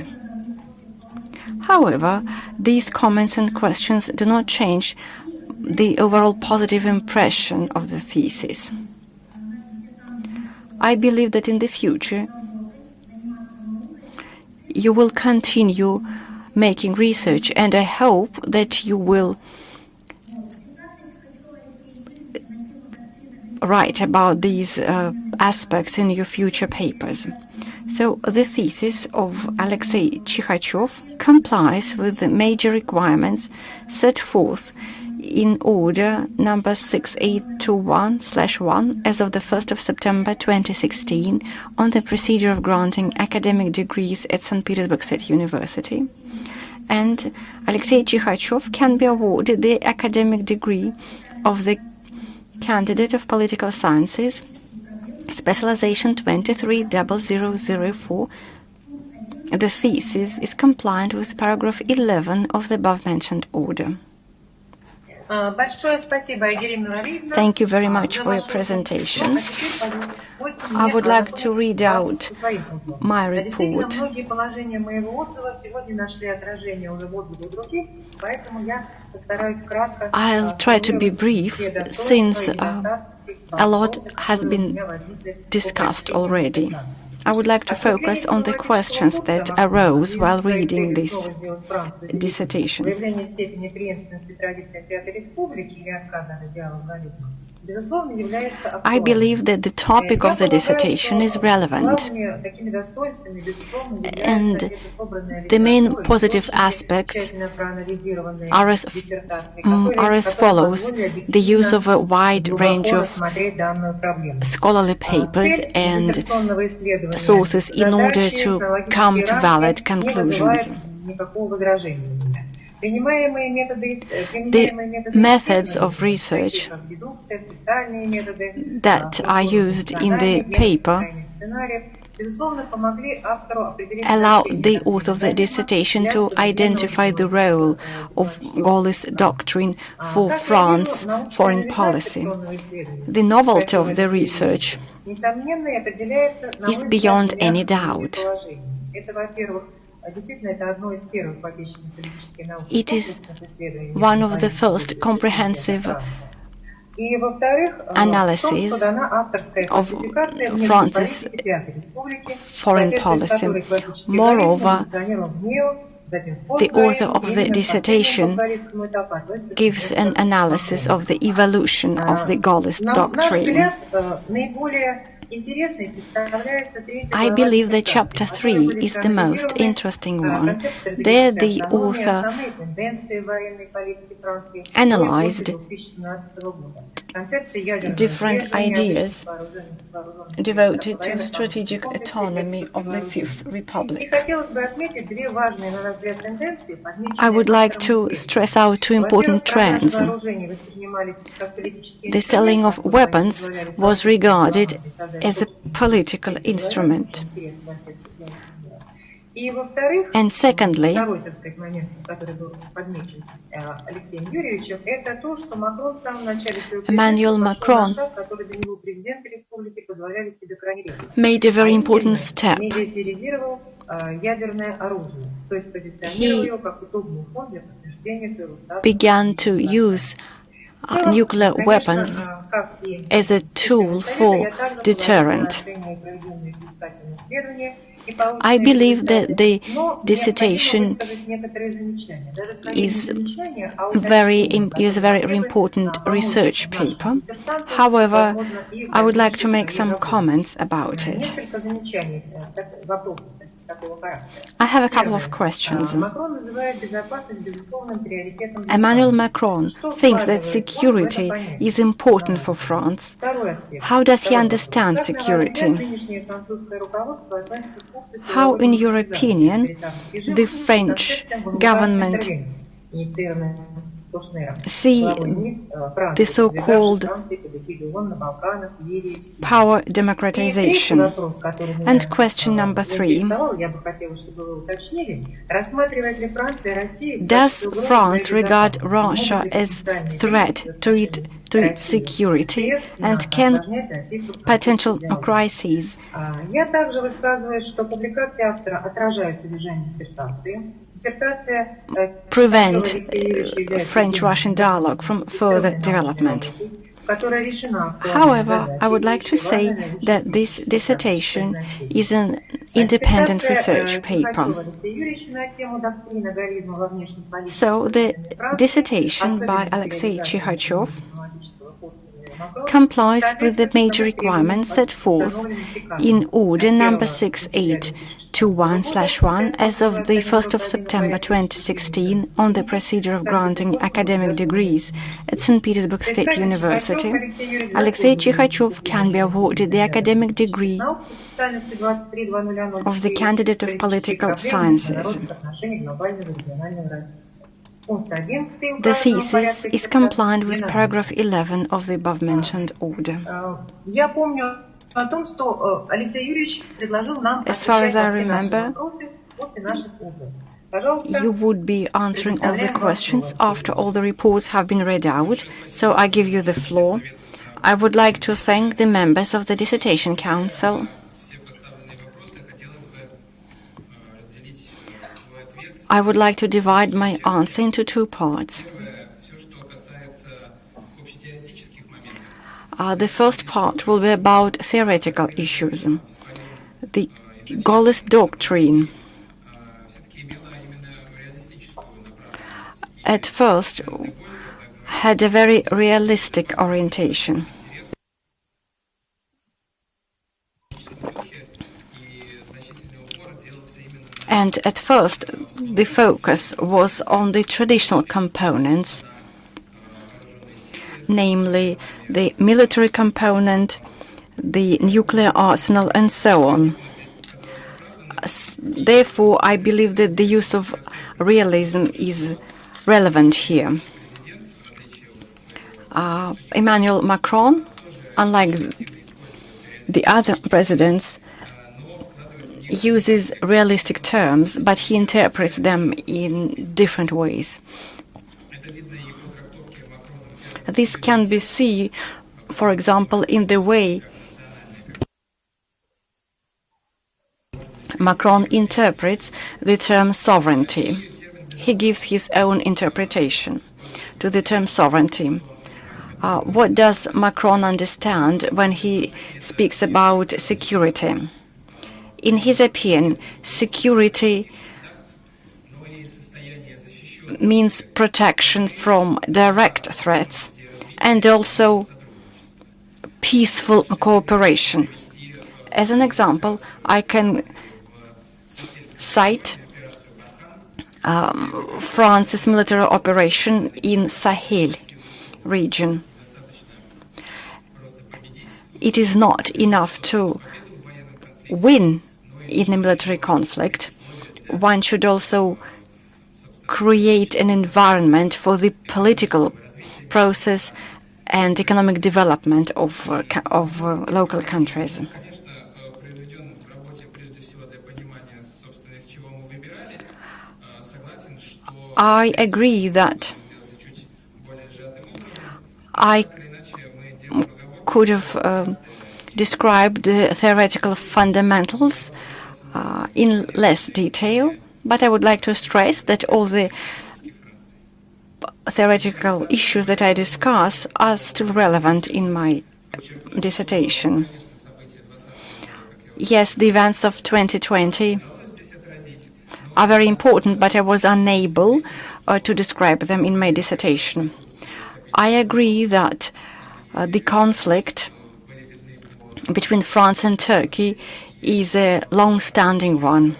Speaker 1: However, these comments and questions do not change the overall positive impression of the thesis. I believe that in the future you will continue making research, and I hope that you will write about these aspects in your future papers. So the thesis of Aleksei Chikhachev complies with the major requirements set forth in Order number 6821/1 as of the 1st of September 2016 on the procedure of granting academic degrees at St. Petersburg State University. And Aleksei Chikhachev can be awarded the academic degree of the candidate of political sciences, specialization 230004. The thesis is compliant with paragraph 11 of the above-mentioned order. Thank you very much for your presentation. I would like to read out my report. I'll try to be brief, since a lot has been discussed already. I would like to focus on the questions that arose while reading this dissertation. I believe that the topic of the dissertation is relevant, and the main positive aspects are as follows: the use of a wide range of scholarly papers and sources in order to come to valid conclusions. The methods of research that are used in the paper allow the author of the dissertation to identify the role of gaullist doctrine for France's foreign policy. The novelty of the research is beyond any doubt. It is one of the first comprehensive analyses of France's foreign policy. Moreover, the author of the dissertation gives an analysis of the evolution of the gaullist doctrine. I believe that Chapter 3 is the most interesting one. There the author analyzed different ideas devoted to strategic autonomy of the Fifth Republic. I would like to stress out two important trends. The selling of weapons was regarded as a political instrument. And secondly, Emmanuel Macron made a very important step. He began to use nuclear weapons as a tool for deterrent. I believe that the dissertation is a very important research paper. However, I would like to make some comments about it. I have a couple of questions. Emmanuel Macron thinks that security is important for France. How does he understand security? How, in your opinion, the French government see the so-called power democratization? And question number 3. Does France regard Russia as a threat to its security, and can potential crises prevent French-Russian dialogue from further development? However, I would like to say that this dissertation is an independent research paper. So the dissertation by Aleksei Chikhachev complies with the major requirements set forth in Order number 6821/1 as of the 1st of September 2016 on the procedure of granting academic degrees at St. Petersburg State University. Aleksei Chikhachev can be awarded the academic degree of the candidate of political sciences. The thesis is compliant with paragraph 11 of the above-mentioned order. As far as I remember, you would be answering all the questions after all the reports have been read out, so I give you the floor. I would like to thank the members of the Dissertation Council. I would like to divide my answer into two parts. The first part will be about theoretical issues. The gaullist doctrine at first had a very realistic orientation. And at first, the focus was on the traditional components, namely the military component, the nuclear arsenal, and so on. Therefore, I believe that the use of realism is relevant here. Emmanuel Macron, unlike the other presidents, uses realistic terms, but he interprets them in different ways. This can be seen, for example, in the way Macron interprets the term sovereignty. He gives his own interpretation to the term sovereignty. What does Macron understand when he speaks about security? In his opinion, security means protection from direct threats and also peaceful cooperation. As an example, I can cite France's military operation in Sahel region. It is not enough to win in a military conflict. One should also create an environment for the political process and economic development of local countries. I agree that I could have described the theoretical fundamentals in less detail, but I would like to stress that all the theoretical issues that I discuss are still relevant in my dissertation. Yes, the events of 2020 are very important, but I was unable to describe them in my dissertation. I agree that the conflict between France and Turkey is a long-standing one.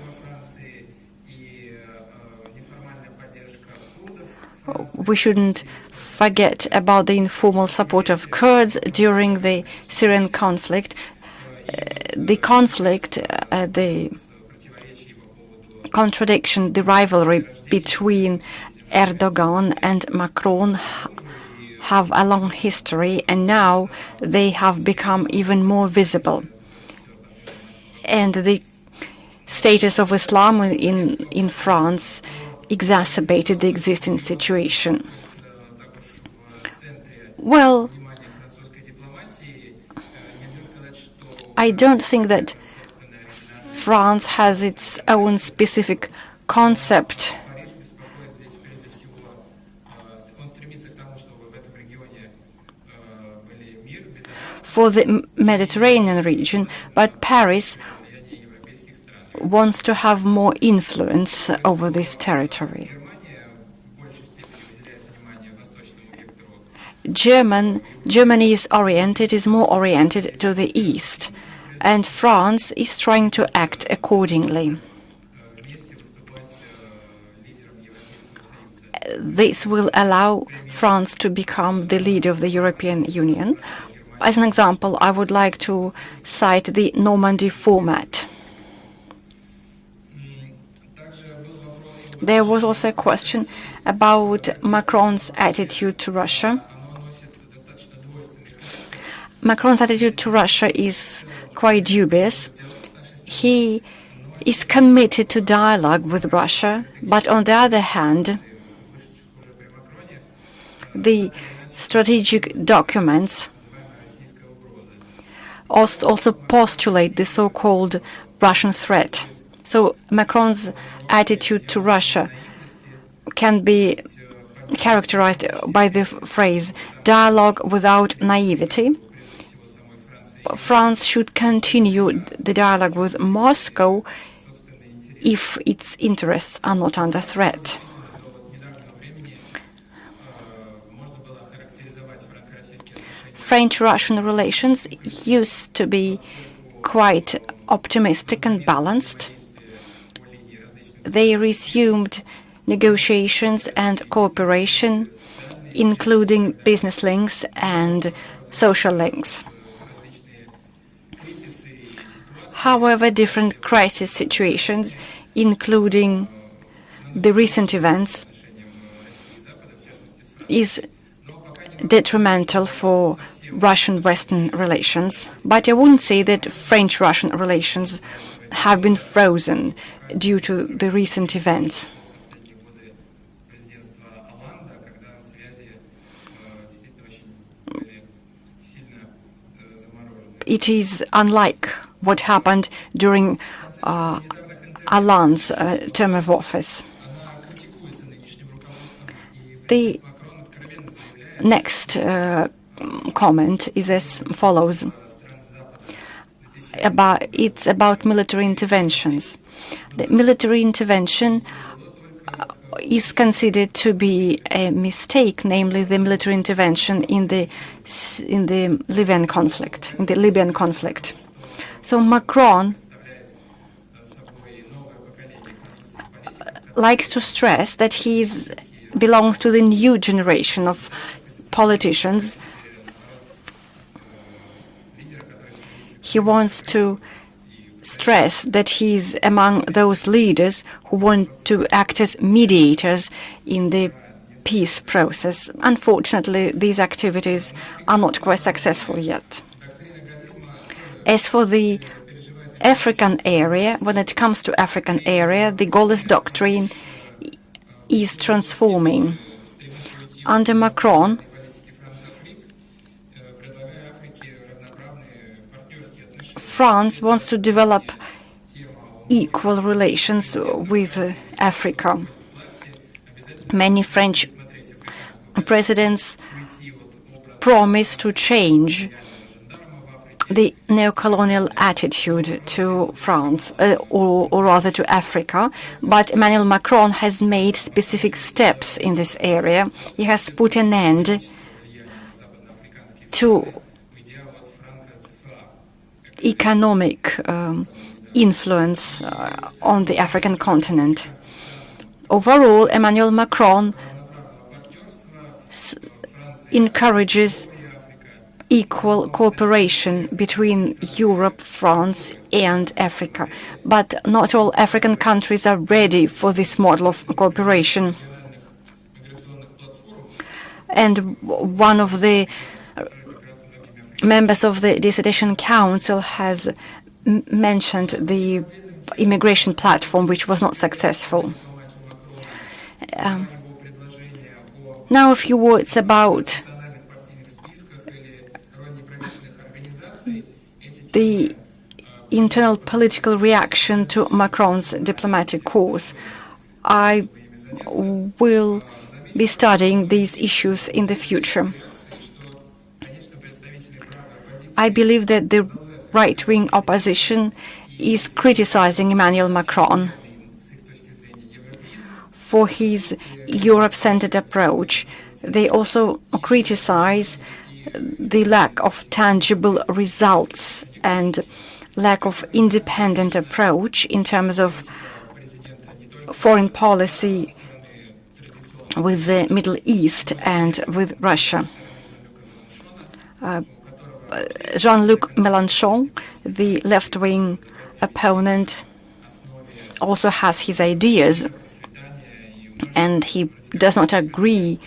Speaker 1: We shouldn't forget about the informal support of Kurds during the Syrian conflict. The conflict, the contradiction, the rivalry between Erdogan and Macron have a long history, and now they have become even more visible. And the status of Islam in France exacerbated the existing situation. Well, I don't think that France has its own specific concept for the Mediterranean region, but Paris wants to have more influence over this territory. Germany is more oriented to the east, and France is trying to act accordingly. This will allow France to become the leader of the European Union. As an example, I would like to cite the Normandy format. There was also a question about Macron's attitude to Russia. Macron's attitude to Russia is quite dubious. He is committed to dialogue with Russia, but on the other hand, the strategic documents also postulate the so-called Russian threat. So Macron's attitude to Russia can be characterized by the phrase dialogue without naivety. France should continue the dialogue with Moscow if its interests are not under threat. French-Russian relations used to be quite optimistic and balanced. They resumed negotiations and cooperation, including business links and social links. However, different crisis situations, including the recent events, is detrimental for Russian-Western relations. But I wouldn't say that French-Russian relations have been frozen due to the recent events. It is unlike what happened during Hollande's term of office. The next comment is as follows. It's about military interventions. The military intervention is considered to be a mistake, namely the military intervention in the Libyan conflict. So Macron likes to stress that he belongs to the new generation of politicians. He wants to stress that he is among those leaders who want to act as mediators in the peace process. Unfortunately, these activities are not quite successful yet. As for the African area, when it comes to African area, the gaullist doctrine is transforming. Under Macron, France wants to develop equal relations with Africa. Many French presidents promise to change the neo-colonial attitude to France, or rather to Africa, but Emmanuel Macron has made specific steps in this area. He has put an end to economic influence on the African continent. Overall, Emmanuel Macron encourages equal cooperation between Europe, France, and Africa. But not all African countries are ready for this model of cooperation. And one of the members of the Dissertation Council has mentioned the immigration platform, which was not successful. Now a few words about the internal political reaction to Macron's diplomatic course. I will be studying these issues in the future. I believe that the right-wing opposition is criticizing Emmanuel Macron for his Europe-centered approach They also criticize the lack of tangible results and lack of independent approach in terms of foreign policy with the Middle East and with Russia. Jean-Luc Mélenchon, the left-wing opponent, also has his ideas, and he does not agree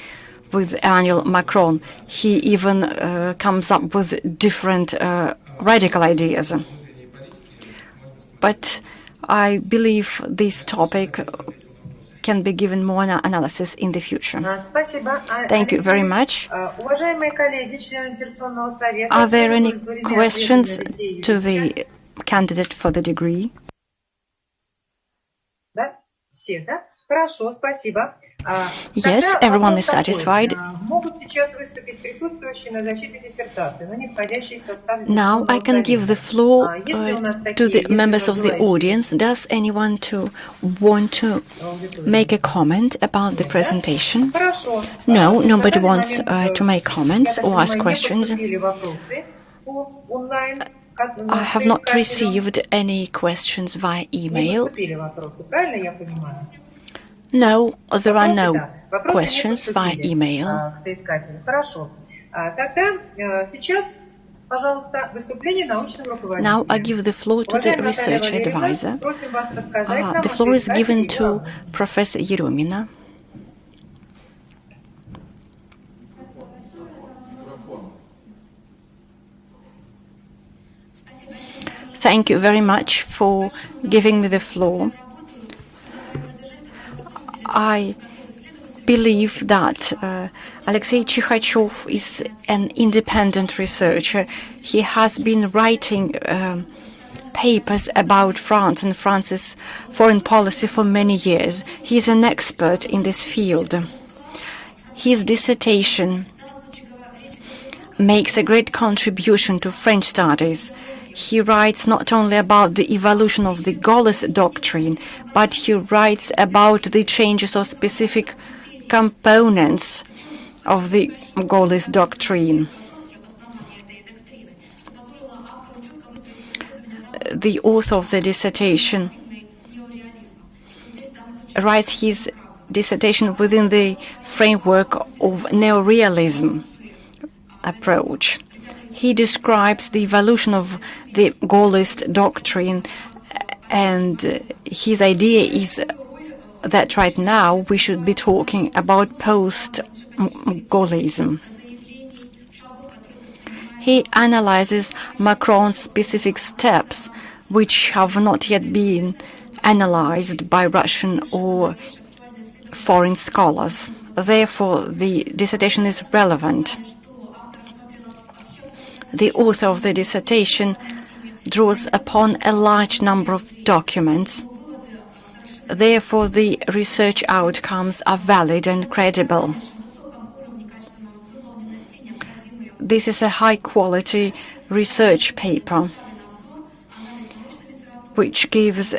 Speaker 1: with Emmanuel Macron. He even comes up with different radical ideas. But I believe this topic can be given more analysis in the future. Thank you very much. Are there any questions to the candidate for the degree? Yes, everyone is satisfied. Now I can give the floor to the members of the audience. Does anyone want to make a comment about the presentation? No, nobody wants to make comments or ask questions. I have not received any questions via email. No, there are no questions via email. Now I give the floor to the research advisor. The floor is given to Professor Yourievich. Thank you very much for giving me the floor. I believe that Aleksei Chikhachev is an independent researcher. He has been writing papers about France and France's foreign policy for many years. He is an expert in this field. His dissertation makes a great contribution to French studies. He writes not only about the evolution of the gaullist doctrine, but he writes about the changes of specific components of the gaullist doctrine. The author of the dissertation writes his dissertation within the framework of Neorealism approach. He describes the evolution of the gaullist doctrine, and his idea is that right now we should be talking about post-gaullism. He analyzes Macron's specific steps, which have not yet been analyzed by Russian or foreign scholars. Therefore, the dissertation is relevant. The author of the dissertation draws upon a large number of documents. Therefore, the research outcomes are valid and credible. This is a high-quality research paper which gives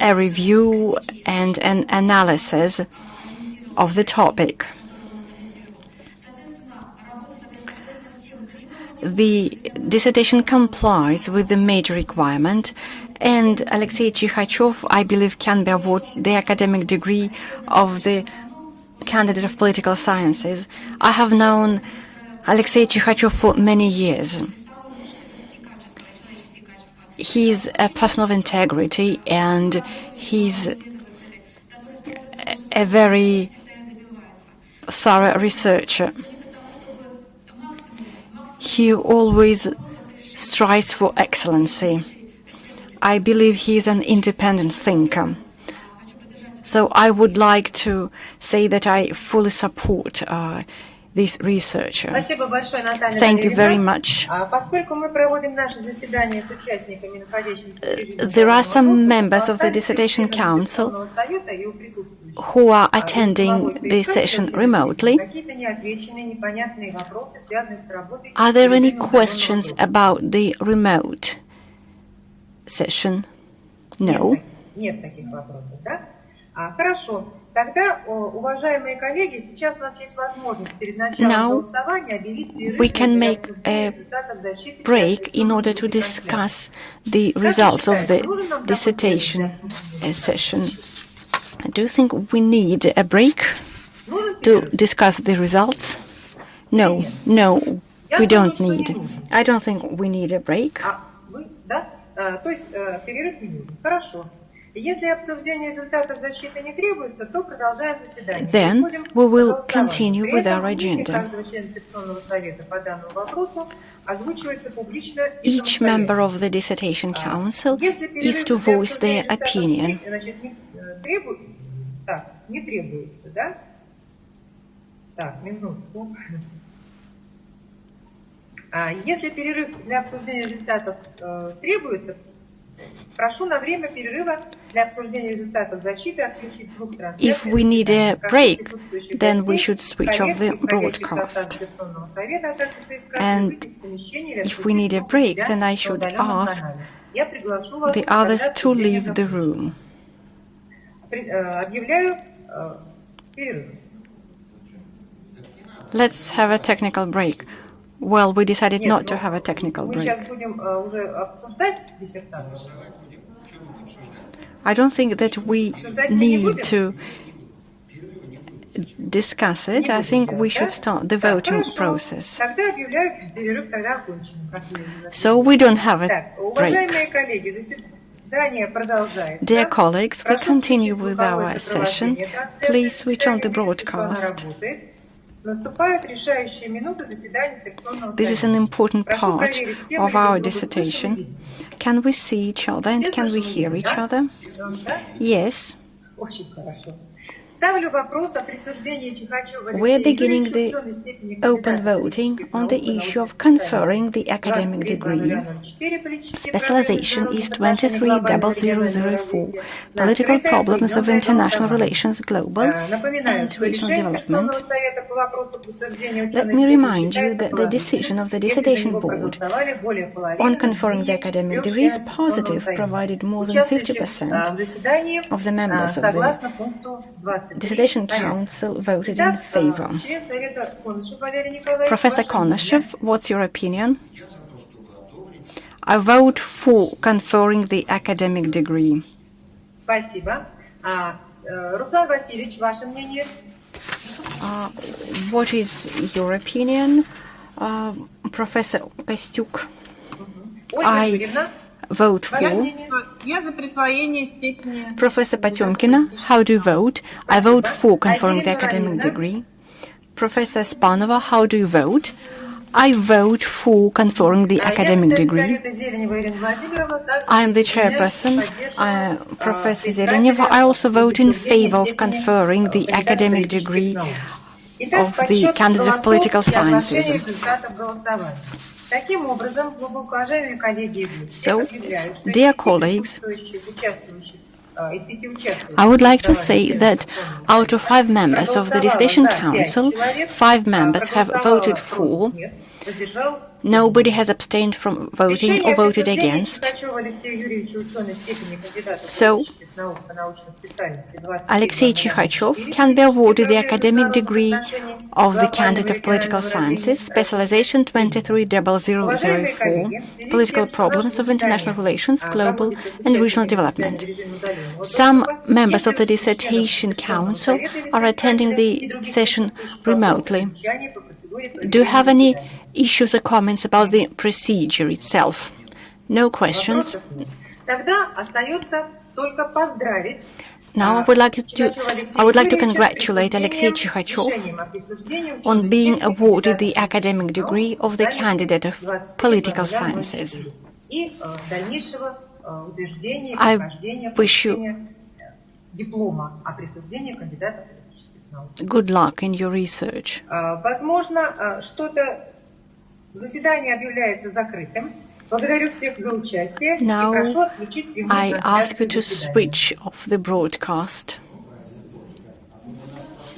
Speaker 1: a review and an analysis of the topic. The dissertation complies with the major requirement, and Aleksei Chikhachev, I believe, can be awarded the academic degree of the candidate of political sciences. I have known Aleksei Chikhachev for many years. He's a person of integrity, and he's a very thorough researcher. He always strives for excellency. I believe he is an independent thinker. So I would like to say that I fully support this researcher. Thank you very much. There are some members of the Dissertation Council who are attending the session remotely. Are there any questions about the remote session? No.
Speaker 2: Тогда, уважаемые коллеги, сейчас у нас есть возможность перед началом голосования объявить перерыв
Speaker 1: we can
Speaker 2: для
Speaker 1: make
Speaker 2: обсуждения
Speaker 1: a
Speaker 2: результатов защиты
Speaker 1: break in
Speaker 2: диссертационной
Speaker 1: order to
Speaker 2: конференции.
Speaker 1: discuss the results of the dissertation session. Do you think we need a break to discuss the results? No, we don't need. I don't think we need a break.
Speaker 2: Да? То есть перерыв не нужен. Хорошо. Если обсуждение результатов защиты не требуется, то продолжаем заседание.
Speaker 1: Then we will continue with our agenda.
Speaker 2: Каждого члена секционного совета по данному вопросу озвучивается публично.
Speaker 1: Each member of the Dissertation Council is to voice their opinion.
Speaker 2: Значит, не требуется, да? Так, минутку. Если перерыв для обсуждения результатов требуется, прошу на время перерыва для обсуждения результатов защиты отключить звук трансляции.
Speaker 1: If we need a break, then we should switch off the broadcast. And if we need a break, then I should ask the others to leave the room.
Speaker 2: Объявляю перерыв.
Speaker 1: Let's have a technical break. Well, we decided not to have a technical break. I don't think that we need to discuss it. I think we should start the voting process. So we don't have a break. Dear colleagues, we continue with our session. Please switch on the broadcast. This is an important part of our dissertation. Can we see each other and can we hear each other? Yes. We're beginning the open voting on the issue of conferring the academic degree. Specialization is 230004, Political Problems of International Relations, Global and Regional Development. Let me remind you that the decision of the Dissertation Board on conferring the academic degree is positive, provided more than 50% of the members of the Dissertation Council voted in favor. Professor Chikhachev, what's your opinion? I vote for conferring the academic degree. What is your opinion, Professor Kostyuk? I vote for. Professor Potemkina, how do you vote? I vote for conferring the academic degree. Professor Spanova, how do you vote? I vote for conferring the academic degree. I am the chairperson, Professor Zeleneva. I also vote in favor of conferring the academic degree of the candidate of political sciences. So, dear colleagues, I would like to say that out of 5 members of the Dissertation Council, 5 members have voted for. Nobody has abstained from voting or voted against. So, Aleksei Chikhachev can be awarded the academic degree of the candidate of political sciences, specialization 230004, Political Problems of International Relations, Global and Regional Development. Some members of the Dissertation Council are attending the session remotely. Do you have any issues or comments about the procedure itself? No questions. Now I would like to congratulate Aleksei Chikhachev on being awarded the academic degree of the candidate of political sciences. I wish you good luck in your research. Now I ask you to switch off the broadcast.